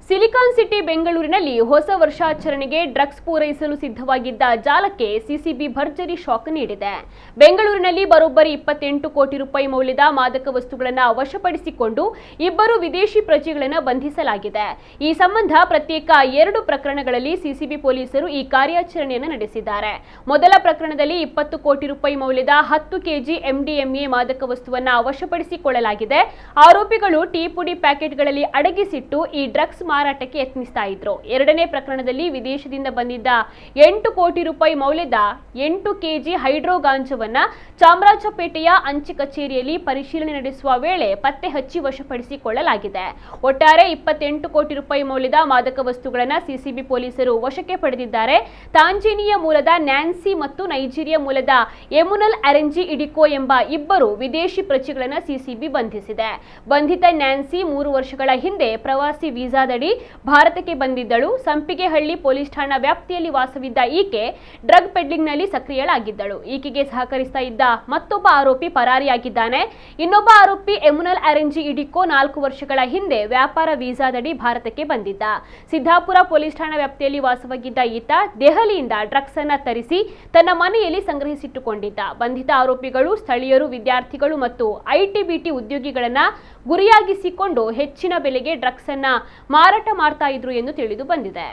Silicon city ಬೆಂಗಳೂರಿನಲ್ಲಿ ಹೊಸ ವರ್ಷಾಚರಣೆಗೆ drugs ಪೂರೈಸಲು ಸಿದ್ಧವಾಗಿದ್ದ ಜಾಲಕ್ಕೆ ಸಿಸಿಬಿ ಭರ್ಜರಿ ಶಾಕ್ ನೀಡಿದೆ. ಬೆಂಗಳೂರಿನಲ್ಲಿ ಬರೋಬ್ಬರಿ 28 ಕೋಟಿ ರೂಪಾಯಿ ಮೌಲ್ಯದ ಮಾದಕ ವಸ್ತುಗಳನ್ನು ವಶಪಡಿಸಿಕೊಂಡು ಇಬ್ಬರು ವಿದೇಶಿ ಪ್ರಜೆಗಳನ್ನು ಬಂಧಿಸಲಾಗಿದೆ. ಈ ಸಂಬಂಧ ಪ್ರತ್ಯೇಕ 2 ಪ್ರಕರಣಗಳಲ್ಲಿ ಸಿಸಿಬಿ ಪೊಲೀಸರು ಈ ಕಾರ್ಯಾಚರಣೆಯನ್ನು ನಡೆಸಿದ್ದಾರೆ. ಮೊದಲ ಪ್ರಕರಣದಲ್ಲಿ 20 ಕೋಟಿ ರೂಪಾಯಿ ಮೌಲ್ಯದ 10 ಕೆಜಿ ಎಂಡಿಎಂಎ ಮಾದಕ ವಸ್ತುವನ್ನು ವಶಪಡಿಸಿಕೊಳ್ಳಲಾಗಿದೆ. ಆರೋಪಿಗಳು ಟೀ ಪುಡಿ ಪ್ಯಾಕೆಟ್ಗಳಲ್ಲಿ ಅಡಗಿಸಿಟ್ಟು ಈ ಡ್ರಗ್ಸ್ ಮಾರಾಟಕ್ಕೆ ಯತ್ನಿಸ್ತಾ ಇದ್ರು. ಎರಡನೇ ಪ್ರಕರಣದಲ್ಲಿ ವಿದೇಶದಿಂದ ಬಂದಿದ್ದ 8 ಕೋಟಿ ರೂಪಾಯಿ ಮೌಲ್ಯದ 8 ಕೆಜಿ ಹೈಡ್ರೋ ಗಾಂಜಾವನ್ನ ಚಾಮರಾಜಪೇಟೆಯ ಅಂಚೆ ಕಚೇರಿಯಲ್ಲಿ ಪರಿಶೀಲನೆ ನಡೆಸುವ ವೇಳೆ ಪತ್ತೆ ಹಚ್ಚಿ ವಶಪಡಿಸಿಕೊಳ್ಳಲಾಗಿದೆ. ಒಟ್ಟಾರೆ 28 ಕೋಟಿ ರೂಪಾಯಿ ಮೌಲ್ಯದ ಮಾದಕ ವಸ್ತುಗಳನ್ನು ಸಿಸಿಬಿ ಪೊಲೀಸರು ವಶಕ್ಕೆ ಪಡೆದಿದ್ದಾರೆ. ತಾಂಜೇನಿಯಾ ಮೂಲದ ನ್ಯಾನ್ಸಿ ಮತ್ತು ನೈಜೀರಿಯಾ ಮೂಲದ ಎಮುನಲ್ ಅರೆಂಜಿ ಇಡಿಕೋ ಎಂಬ ಇಬ್ಬರು ವಿದೇಶಿ ಪ್ರಜೆಗಳನ್ನು ಸಿಸಿಬಿ ಬಂಧಿಸಿದೆ. ಬಂಧಿತ ನ್ಯಾನ್ಸಿ 3 ವರ್ಷಗಳ ಹಿಂದೆ ಪ್ರವಾಸಿ ವೀಸಾದಡಿ ಭಾರತಕ್ಕೆ ಬಂದಿದ್ದಳು. ಸಂಪಿಗೆಹಳ್ಳಿ ಪೊಲೀಸ್ ಠಾಣಾ ವ್ಯಾಪ್ತಿಯಲ್ಲಿ ವಾಸವಿದ್ದ ಈಕೆ ಡ್ರಗ್ ಪೆಡ್ಲಿಂಗ್ನಲ್ಲಿ ಸಕ್ರಿಯಳಾಗಿದ್ದಳು. ಈಕೆಗೆ ಸಹಕರಿಸ್ತಾ ಇದ್ದ ಮತ್ತೊಬ್ಬ ಆರೋಪಿ ಪರಾರಿಯಾಗಿದ್ದಾನೆ. ಇನ್ನೊಬ್ಬ ಆರೋಪಿ ಎಮುನಲ್ ಅರೆಂಜಿ ಇಡಿಕೋ 4 ವರ್ಷಗಳ ಹಿಂದೆ ವ್ಯಾಪಾರ ವೀಸಾದಡಿ ಭಾರತಕ್ಕೆ ಬಂದಿದ್ದ. ಸಿದ್ದಾಪುರ ಪೊಲೀಸ್ ಠಾಣಾ ವ್ಯಾಪ್ತಿಯಲ್ಲಿ ವಾಸವಾಗಿದ್ದ ಈತ ದೆಹಲಿಯಿಂದ ಡ್ರಗ್ಸ್ ಅನ್ನ ತರಿಸಿ ತನ್ನ ಮನೆಯಲ್ಲಿ ಸಂಗ್ರಹಿಸಿಟ್ಟುಕೊಂಡಿದ್ದ. ಬಂಧಿತ ಆರೋಪಿಗಳು ಸ್ಥಳೀಯರು, ವಿದ್ಯಾರ್ಥಿಗಳು ಮತ್ತು ಐಟಿ-ಬಿಟಿ ಉದ್ಯೋಗಿಗಳನ್ನ ಗುರಿಯಾಗಿಸಿಕೊಂಡು ಹೆಚ್ಚಿನ ಬೆಲೆಗೆ ಡ್ರಗ್ಸ್ ಅನ್ನ ಮಾರಾಟ ಮಾಡ್ತಾ ಇದ್ರು ಎಂದು ತಿಳಿದು ಬಂದಿದೆ.